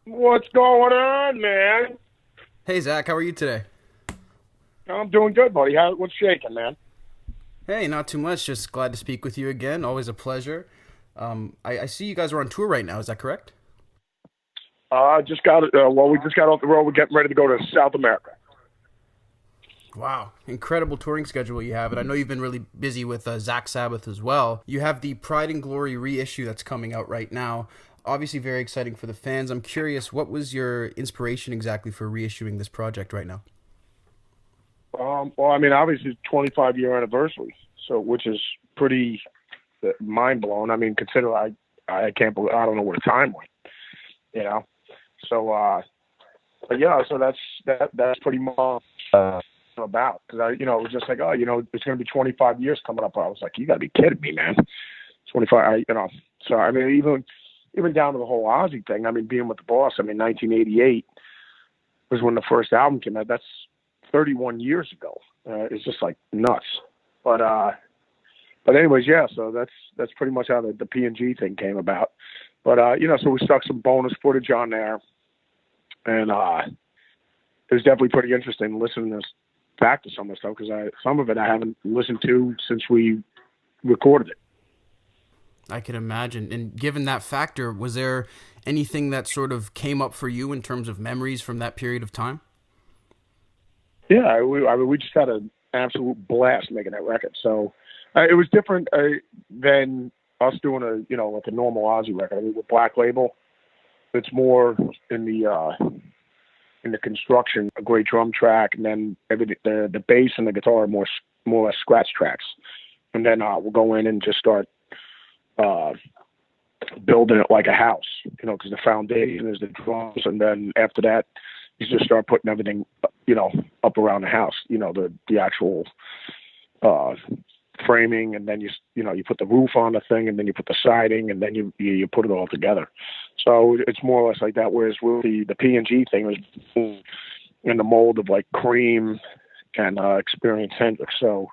What's going on, man? Hey Zach, how are you today? I'm doing good, buddy. What's shaking, man? Hey, not too much. Just glad to speak with you again. Always a pleasure. I see you guys are on tour right now. Is that correct? Just got we just got off the road. We're getting ready to go to South America. Wow, incredible touring schedule you have, and I know you've been really busy with Zach Sabbath as well. You have the Pride and Glory reissue that's coming out right now. Obviously, very exciting for the fans. I'm curious, what was your inspiration exactly for reissuing this project right now? Well, I mean, obviously, it's 25-year anniversary, so which is pretty mind blowing. I mean, consider I can't believe I don't know where the time went, you know. So, but yeah, so that's pretty much about because it was just like, oh, it's going to be 25 years coming up. I was like, you got to be kidding me, man. 25, So I mean, even down to the whole Ozzy thing. I mean, being with the Boss. I mean, 1988 was when the first album came out. That's 31 years ago. It's just like nuts. But anyways, yeah. So that's pretty much how the P&G thing came about. But so we stuck some bonus footage on there, and it was definitely pretty interesting listening this back to some of the stuff because some of it I haven't listened to since we recorded it. I can imagine. And given that factor, was there anything that sort of came up for you in terms of memories from that period of time? Yeah, I mean, we just had an absolute blast making that record. So it was different than us doing like a normal Ozzy record. I mean, with Black Label, it's more in the construction, a great drum track, and then the bass and the guitar are more or less scratch tracks. And then we'll go in and just start uh, building it like a house, because the foundation is the drums, and then after that, you just start putting everything, up around the house, the actual uh, framing, and then you put the roof on the thing, and then you put the siding, and then you put it all together. So it's more or less like that. Whereas with the P&G thing was in the mold of like Cream and Experience Hendrix. So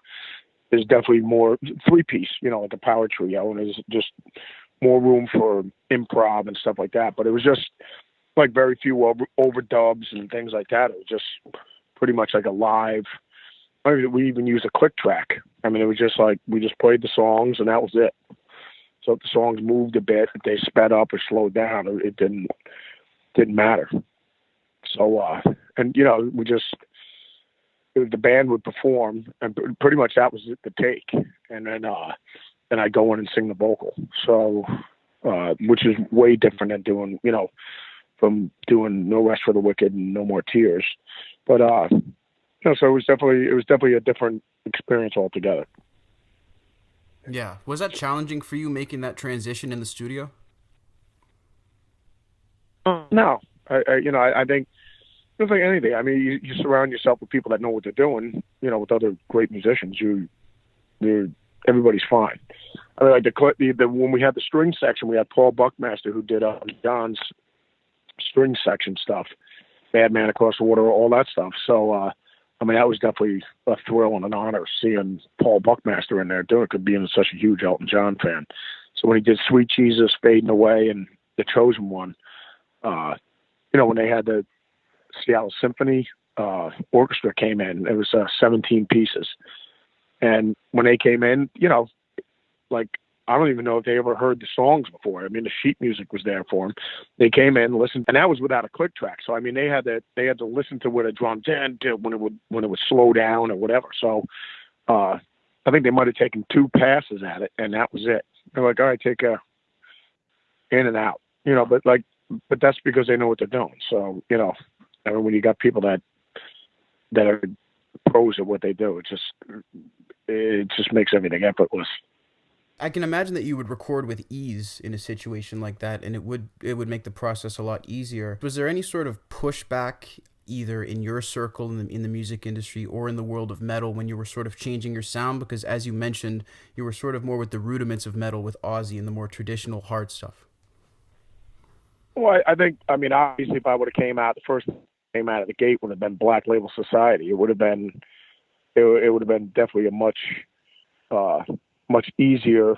there's definitely more three piece, like a power trio, and there's just more room for improv and stuff like that. But it was just like very few overdubs and things like that. It was just pretty much like a live. I mean, we even used a click track. I mean, it was just like we just played the songs and that was it. So if the songs moved a bit, if they sped up or slowed down, it didn't matter. So and we just the band would perform, and pretty much that was the take, and then I go in and sing the vocal. So which is way different than doing from doing No Rest for the Wicked and No More Tears. But so it was definitely a different experience altogether. Yeah. Was that challenging for you making that transition in the studio? No, I think it's like anything. I mean, you surround yourself with people that know what they're doing. With other great musicians, everybody's fine. I mean, like the when we had the string section, we had Paul Buckmaster who did John's string section stuff, Bad Man Across the Water, all that stuff. So, I mean, that was definitely a thrill and an honor seeing Paul Buckmaster in there doing it, because being such a huge Elton John fan. So when he did Sweet Jesus, Fading Away, and The Chosen One, uh, when they had the Seattle Symphony Orchestra came in, it was 17 pieces. And when they came in, like, I don't even know if they ever heard the songs before. I mean, the sheet music was there for them. They came in, listened, and that was without a click track. So I mean, they had to listen to what a drum did when it would slow down or whatever. So I think they might have taken two passes at it, and that was it. They're like, all right, take a in and out, but that's because they know what they're doing. So I mean, when you got people that are pros at what they do, it just makes everything effortless. I can imagine that you would record with ease in a situation like that, and it would make the process a lot easier. Was there any sort of pushback, either in your circle in the music industry or in the world of metal, when you were sort of changing your sound? Because as you mentioned, you were sort of more with the rudiments of metal with Ozzy and the more traditional hard stuff. Well, I think, I mean, obviously, if I would have came out of the gate would have been Black Label Society. It would have been definitely a uh, much easier,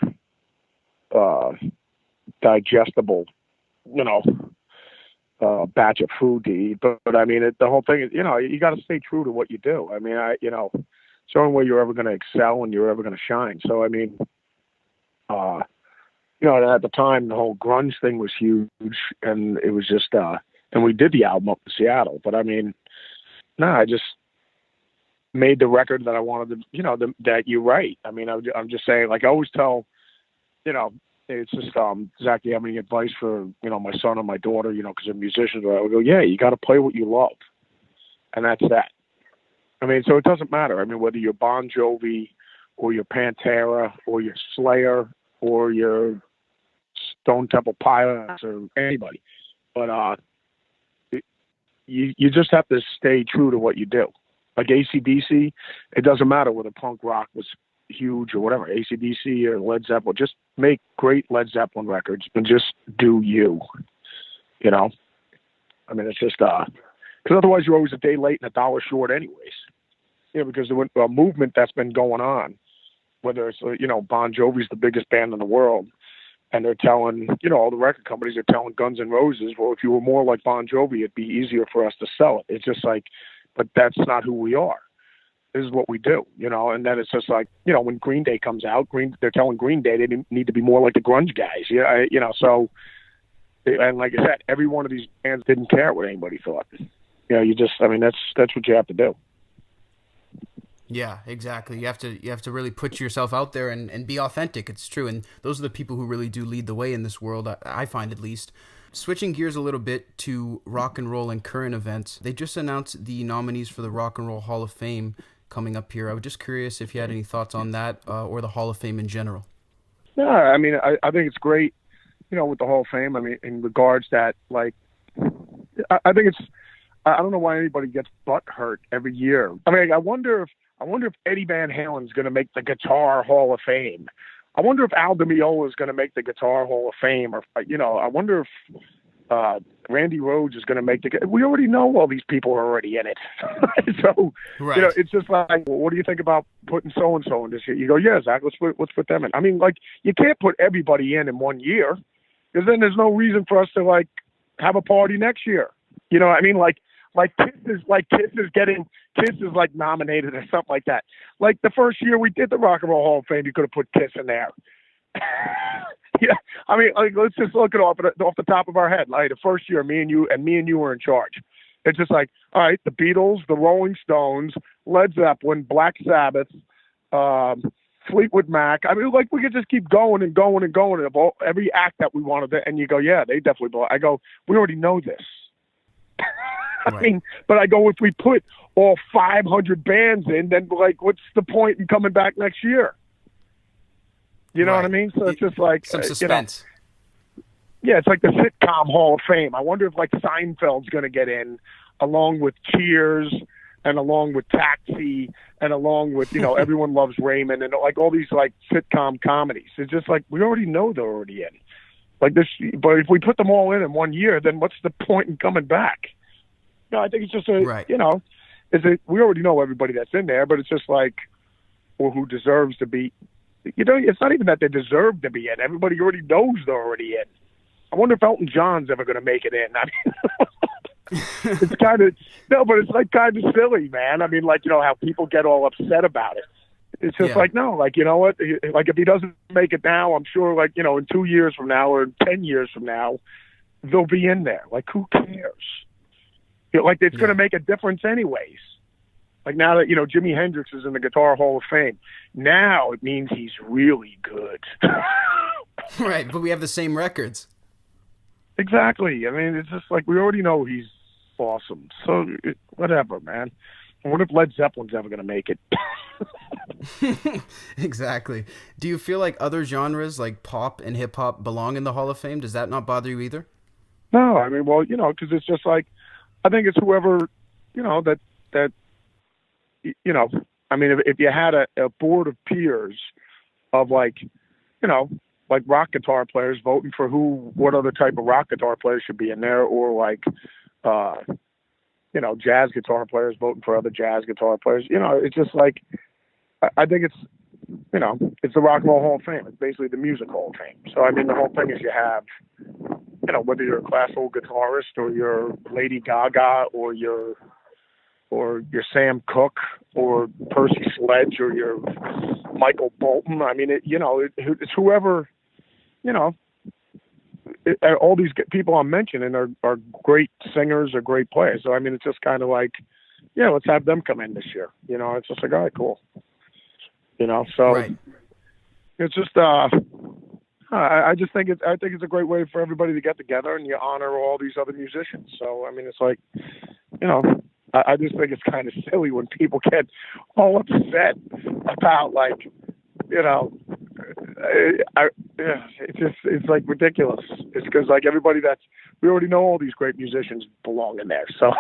uh, digestible, you know, batch of food to eat. But I mean, the whole thing is, you got to stay true to what you do. I mean, it's the only way you're ever going to excel and you're ever going to shine. So, I mean, at the time, the whole grunge thing was huge, and it was just, and we did the album up in Seattle. But I mean, no, I just made the record that I wanted to, that you write. I mean, I'm just saying, like I always tell, it's just, Zakk, do you have any advice for, my son and my daughter, because they're musicians? I would go, yeah, you got to play what you love. And that's that. I mean, so it doesn't matter. I mean, whether you're Bon Jovi or you're Pantera or you're Slayer or you're Stone Temple Pilots or anybody, but you just have to stay true to what you do. Like AC/DC, it doesn't matter whether punk rock was huge or whatever, AC/DC or Led Zeppelin, just make great Led Zeppelin records and just do you. I mean, it's just, because otherwise you're always a day late and a dollar short anyways. Because the movement that's been going on, whether it's, Bon Jovi's the biggest band in the world, and they're telling, all the record companies are telling Guns N' Roses, well, if you were more like Bon Jovi, it'd be easier for us to sell it. It's just like, but that's not who we are. This is what we do, and then it's just like, when Green Day comes out, they're telling Green Day they need to be more like the grunge guys. So, and like I said, every one of these bands didn't care what anybody thought. That's what you have to do. Yeah, exactly. You have to really put yourself out there and be authentic. It's true. And those are the people who really do lead the way in this world, I find at least. Switching gears a little bit to rock and roll and current events, they just announced the nominees for the Rock and Roll Hall of Fame coming up here. I was just curious if you had any thoughts on that or the Hall of Fame in general. Yeah, I mean, I think it's great, with the Hall of Fame. I mean, in regards that, like, I think it's, I don't know why anybody gets butt hurt every year. I mean, I wonder if Eddie Van Halen's going to make the Guitar Hall of Fame. I wonder if Al Di Meola is going to make the Guitar Hall of Fame, or I wonder if Randy Rhoads is going to make the. We already know all these people are already in it, so right. It's just like, well, what do you think about putting so and so in this year? You go, yeah, Zakk, let's put them in. I mean, like, you can't put everybody in one year, because then there's no reason for us to like have a party next year. You know what I mean? Like Kiss is like nominated or something like that. Like the first year we did the Rock and Roll Hall of Fame, you could have put Kiss in there. Yeah, I mean, like, let's just look it off the top of our head. Like the first year, me and you were in charge. It's just like, all right, the Beatles, the Rolling Stones, Led Zeppelin, Black Sabbath, Fleetwood Mac. I mean, like, we could just keep going and going and going of every act that we wanted to. And you go, yeah, they definitely belong. I go, we already know this. I mean, but I go, if we put all 500 bands in, then like, what's the point in coming back next year? You know what I mean? So it's just like some suspense. Yeah, it's like the sitcom Hall of Fame. I wonder if like Seinfeld's going to get in, along with Cheers and along with Taxi and along with Everyone Loves Raymond and like all these like sitcom comedies. It's just like, we already know they're already in. Like this, but if we put them all in 1 year, then what's the point in coming back? No, I think it's just we already know everybody that's in there, but it's just like, well, who deserves to be, it's not even that they deserve to be in. Everybody already knows they're already in. I wonder if Elton John's ever going to make it in. I mean, it's kind of, but it's like kind of silly, man. I mean, like, how people get all upset about it. It's just like, no, like, you know what? Like, if he doesn't make it now, I'm sure, like, in 2 years from now or 10 years from now, they'll be in there. Like, who cares? Like, it's going to make a difference anyways. Like, now that, Jimi Hendrix is in the Guitar Hall of Fame, now it means he's really good. Right, but we have the same records. Exactly. I mean, it's just like, we already know he's awesome. So, whatever, man. I wonder if Led Zeppelin's ever going to make it. Exactly. Do you feel like other genres like pop and hip-hop belong in the Hall of Fame? Does that not bother you either? No, I mean, well, because it's just like, I think it's whoever, that I mean, if you had a board of peers of like, like rock guitar players voting for what other type of rock guitar players should be in there, or like, jazz guitar players voting for other jazz guitar players, it's just like, I think it's, it's the Rock and Roll Hall of Fame. It's basically the Music Hall of Fame. So, I mean, the whole thing is you have, whether you're a classical guitarist or you're Lady Gaga or you're Sam Cooke or Percy Sledge or you're Michael Bolton. I mean, it's whoever, you know, all these people I'm mentioning are great singers or great players. So, I mean, it's just kind of like, yeah, let's have them come in this year. It's just like, all right, cool. So Right. it's just, I just think it's a great way for everybody to get together and you honor all these other musicians. So, I mean, it's like, I just think it's kind of silly when people get all upset about like, it's like ridiculous. It's because like we already know all these great musicians belong in there. So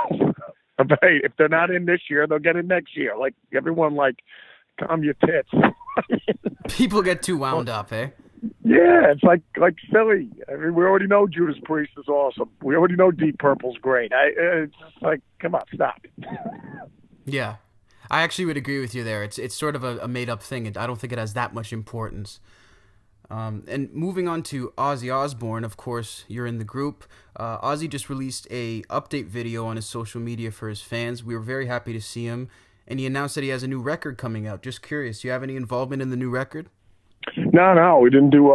if they're not in this year, they'll get in next year. Like everyone, like calm your tits. People get too wound up, eh? Yeah, it's like silly. I mean, we already know Judas Priest is awesome. We already know Deep Purple's great. It's just like, come on, stop. Yeah. I actually would agree with you there. It's sort of a made-up thing. I don't think it has that much importance. And moving on to Ozzy Osbourne, of course, you're in the group. Ozzy just released a update video on his social media for his fans. We were very happy to see him, and he announced that he has a new record coming out. Just curious, do you have any involvement in the new record? No, we didn't do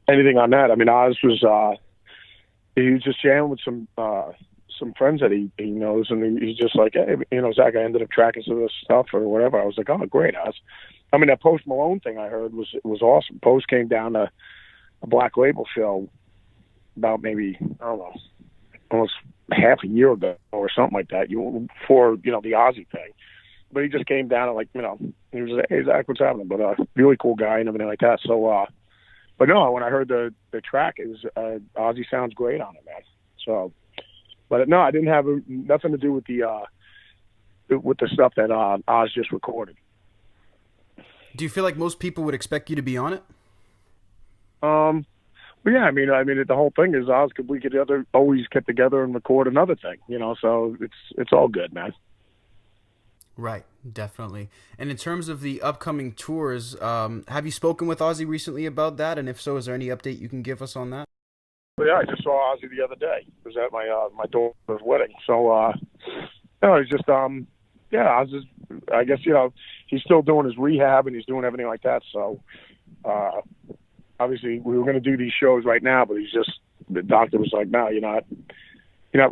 anything on that. I mean, Oz was he was just jamming with some friends that he knows, and he's just like, hey, Zakk, I ended up tracking some of this stuff or whatever. I was like, oh, great, Oz. I mean, that Post Malone thing I heard was awesome. Post came down to a Black Label show about maybe, I don't know, almost half a year ago or something like that, for the Ozzy thing. But he just came down and he was like, hey, Zakk, what's happening? But really cool guy and everything like that. So, but no, when I heard the track, Ozzy sounds great on it, man. So, but no, I didn't have nothing to do with the stuff that Oz just recorded. Do you feel like most people would expect you to be on it? But yeah, I mean, the whole thing is we could always get together and record another thing, So it's all good, man. Right, definitely. And in terms of the upcoming tours, have you spoken with Ozzy recently about that? And if so, is there any update you can give us on that? Well, yeah, I just saw Ozzy the other day. It was at my daughter's wedding. So, he's just, I guess, he's still doing his rehab and he's doing everything like that. So, obviously, we were going to do these shows right now, but the doctor was like, no, you're not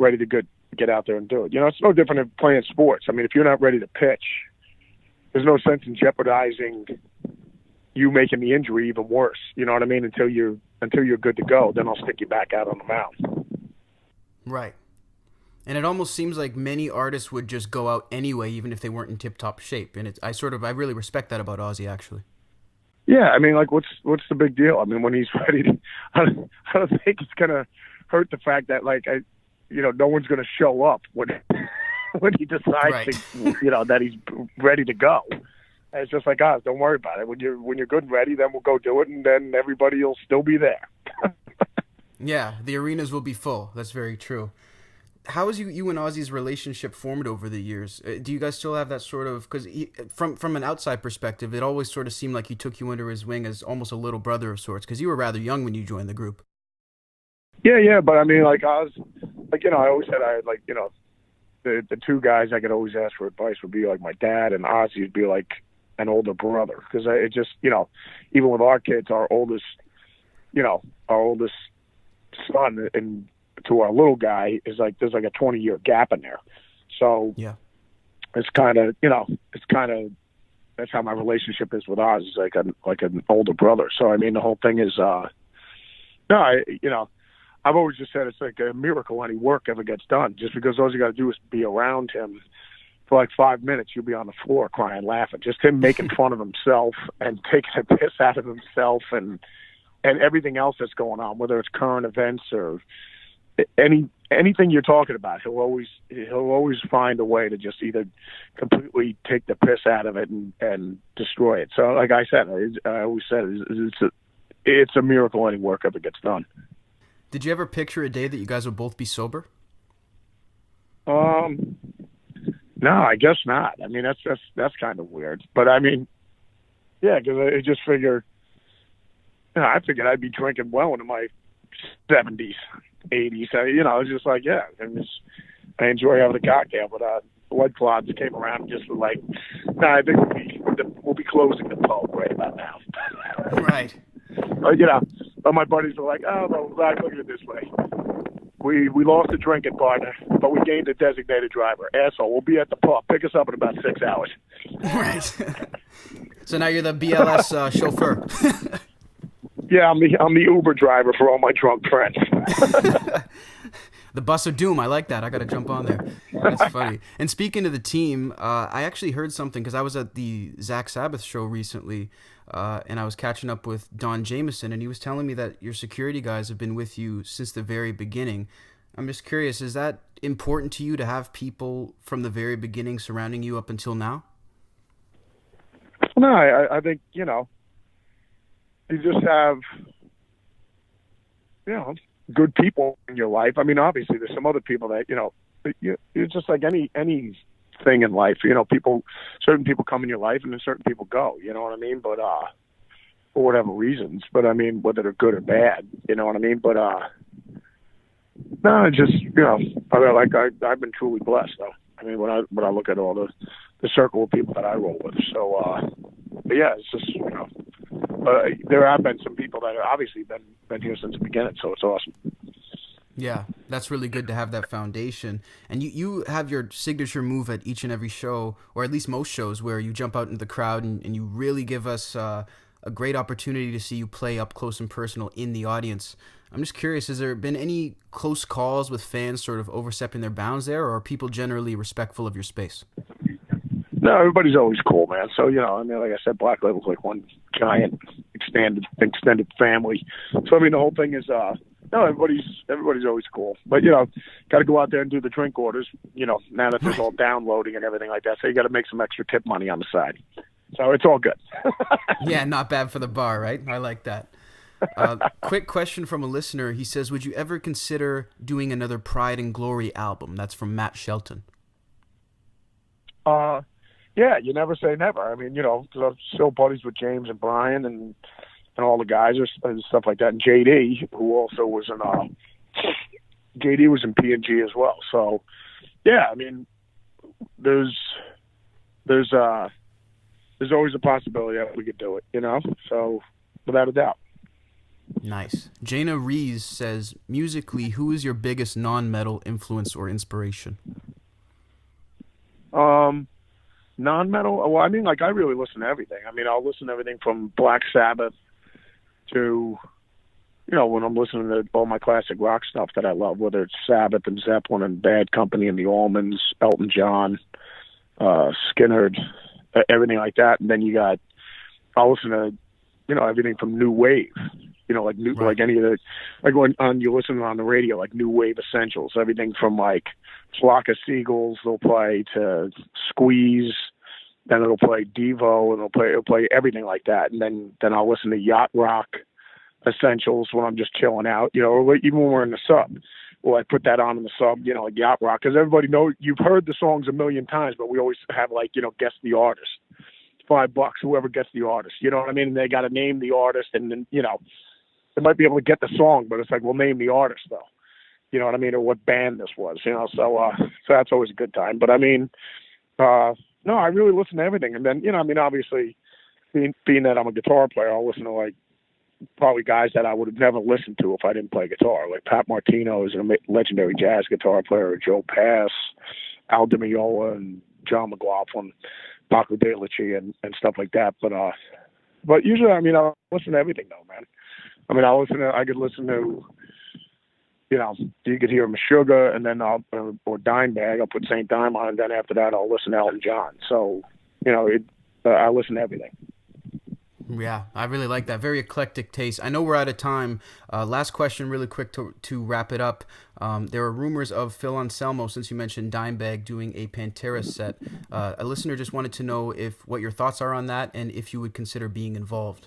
ready to get out there and do it. It's no different than playing sports. I mean, if you're not ready to pitch, there's no sense in jeopardizing you making the injury even worse. You know what I mean? Until you're good to go, then I'll stick you back out on the mound. Right. And it almost seems like many artists would just go out anyway, even if they weren't in tip-top shape. And I really respect that about Ozzy, actually. Yeah, I mean, like, what's the big deal? I mean, when he's ready to, I don't think it's gonna hurt the fact that, like, no one's gonna show up when he decides right. to, that he's ready to go. And it's just like, don't worry about it. When you're good and ready, then we'll go do it, and then everybody will still be there. Yeah, the arenas will be full. That's very true. How has you and Ozzy's relationship formed over the years? Do you guys still have that sort of, because from an outside perspective, it always sort of seemed like he took you under his wing as almost a little brother of sorts, because you were rather young when you joined the group. Yeah, but I mean, like, Oz, like, I always said I had, like, the two guys I could always ask for advice would be like my dad, and Ozzy would be like an older brother, because it just, even with our kids, our oldest son and to our little guy is like, there's like a 20-year gap in there. So yeah, it's kind of, that's how my relationship is with Oz. It's like an older brother. So, I mean, the whole thing is, I've always just said it's like a miracle any work ever gets done. Just because all you got to do is be around him for like 5 minutes, you'll be on the floor crying, laughing. Just him making fun of himself and taking a piss out of himself and everything else that's going on, whether it's current events or anything you're talking about. He'll always find a way to just either completely take the piss out of it and destroy it. So, like I said, I always said it's a miracle any work ever gets done. Did you ever picture a day that you guys would both be sober? No, I guess not. I mean, that's kind of weird. But I mean, yeah, because I just figured, I figured I'd be drinking well into my 70s. 80s. So, you know, it was just like, yeah, I enjoy having a cocktail, but blood clots came around and just were like, nah, I think we'll be closing the pub right about now. Right. You know, but my buddies were like, oh, well, look at it this way. We lost a drinking partner, but we gained a designated driver. Asshole, we'll be at the pub. Pick us up in about 6 hours. Right. So now you're the BLS chauffeur. Yeah, I'm the Uber driver for all my drunk friends. The bus of doom. I like that. I got to jump on there. That's funny. And speaking of the team, I actually heard something because I was at the Zach Sabbath show recently, and I was catching up with Don Jameson, and he was telling me that your security guys have been with you since the very beginning. I'm just curious, is that important to you to have people from the very beginning surrounding you up until now? No, I think, you know, you just have, you know, good people in your life. I mean, obviously, there's some other people that, you know, it's just like anything in life. You know, certain people come in your life and then certain people go. You know what I mean? But for whatever reasons. But I mean, whether they're good or bad. You know what I mean? But no, just, you know, I've been truly blessed though. I mean, when I look at all the circle of people that I roll with. So, but yeah, it's just, you know. There have been some people that have obviously been here since the beginning, so it's awesome. Yeah, that's really good to have that foundation. And you have your signature move at each and every show, or at least most shows, where you jump out into the crowd and you really give us a great opportunity to see you play up close and personal in the audience. I'm just curious, has there been any close calls with fans sort of overstepping their bounds there, or are people generally respectful of your space? No, everybody's always cool, man. So, you know, I mean, like I said, Black Label's like one giant extended family. So, I mean, the whole thing is, no, everybody's always cool. But, you know, got to go out there and do the drink orders, you know, now that there's all downloading and everything like that. So you got to make some extra tip money on the side. So it's all good. Yeah, not bad for the bar, right? I like that. Quick question from a listener. He says, would you ever consider doing another Pride and Glory album? That's from Matt Shelton. Yeah, you never say never. I mean, you know, 'cause I'm still buddies with James and Brian and all the guys and stuff like that. And JD, who also was in JD was in P&G as well. So, yeah, I mean, there's always a possibility that we could do it, you know. So, without a doubt. Nice. Jaina Rees says, musically, who is your biggest non-metal influence or inspiration? Non-metal? Well, I mean, like, I really listen to everything. I mean, I'll listen to everything from Black Sabbath to, you know, when I'm listening to all my classic rock stuff that I love, whether it's Sabbath and Zeppelin and Bad Company and the Allmans, Elton John, Skynyrd, everything like that. And then I'll listen to, you know, everything from New Wave. You know, like any of the, like when you listen on the radio, like New Wave Essentials, everything from like Flock of Seagulls, they'll play to Squeeze, then it'll play Devo, and it'll play everything like that. And then I'll listen to Yacht Rock Essentials when I'm just chilling out, you know, or even when we're in the sub. Well, I put that on in the sub, you know, like Yacht Rock, because everybody knows, you've heard the songs a million times, but we always have, like, you know, guess the artist. $5, whoever gets the artist, you know what I mean? And they got to name the artist, and then, you know, they might be able to get the song, but it's like, we'll name the artist though. You know what I mean? Or what band this was, you know? So that's always a good time. But I mean, no, I really listen to everything. And then, you know, I mean, obviously being that I'm a guitar player, I'll listen to like probably guys that I would have never listened to if I didn't play guitar. Like Pat Martino is a legendary jazz guitar player, or Joe Pass, Al Di Meola, and John McLaughlin, Paco de Lucia, and stuff like that. But usually, I mean, I'll listen to everything though, man. I mean, I could listen to, you know, you could hear Meshuggah, and then or Dimebag, I'll put St. Dime on, and then after that, I'll listen to Elton John. So, you know, I listen to everything. Yeah, I really like that. Very eclectic taste. I know we're out of time. Last question, really quick to wrap it up. There are rumors of Phil Anselmo, since you mentioned Dimebag, doing a Pantera set. A listener just wanted to know what your thoughts are on that, and if you would consider being involved.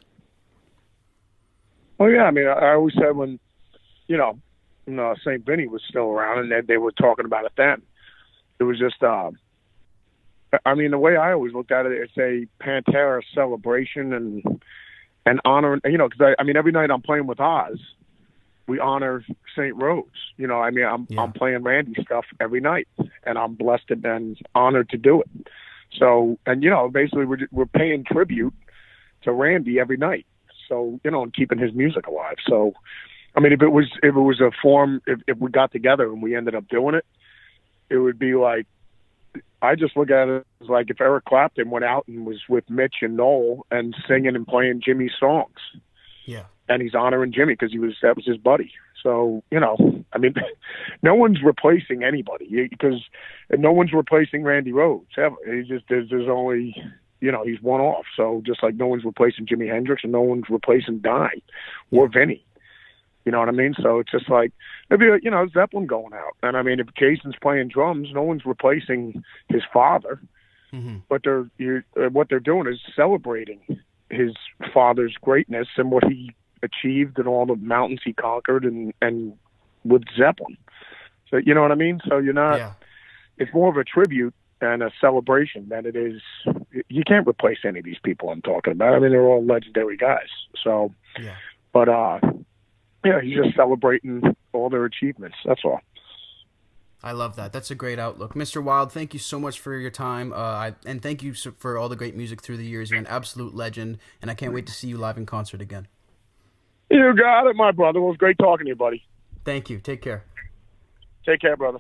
Oh, yeah. I mean, I always said when St. Vinny was still around and they were talking about it then, it was just, I mean, the way I always looked at it, it's a Pantera celebration and honor, you know, because I mean, every night I'm playing with Oz, we honor St. Rose. You know, I mean, I'm playing Randy stuff every night, and I'm blessed and honored to do it. So, and you know, basically we're paying tribute to Randy every night. So, you know, and keeping his music alive. So, I mean, if it was a form, if we got together and we ended up doing it, it would be like, I just look at it as like if Eric Clapton went out and was with Mitch and Noel and singing and playing Jimmy's songs. Yeah. And he's honoring Jimmy because that was his buddy. So, you know, I mean, no one's replacing anybody because no one's replacing Randy Rhoads ever. There's only, you know, he's one off. So just like no one's replacing Jimi Hendrix and no one's replacing Dine or Vinny. You know what I mean? So it's just like maybe, you know, Zeppelin going out. And I mean, if Jason's playing drums, no one's replacing his father. Mm-hmm. But what they're doing is celebrating his father's greatness and what he achieved and all the mountains he conquered and with Zeppelin. So, you know what I mean? So you're not, it's more of a tribute and a celebration than it is. You can't replace any of these people I'm talking about. I mean, they're all legendary guys. So, but, he's just celebrating all their achievements. That's all. I love that. That's a great outlook. Mr. Wylde, thank you so much for your time. And thank you for all the great music through the years. You're an absolute legend, and I can't wait to see you live in concert again. You got it, my brother. It was great talking to you, buddy. Thank you. Take care. Take care, brother.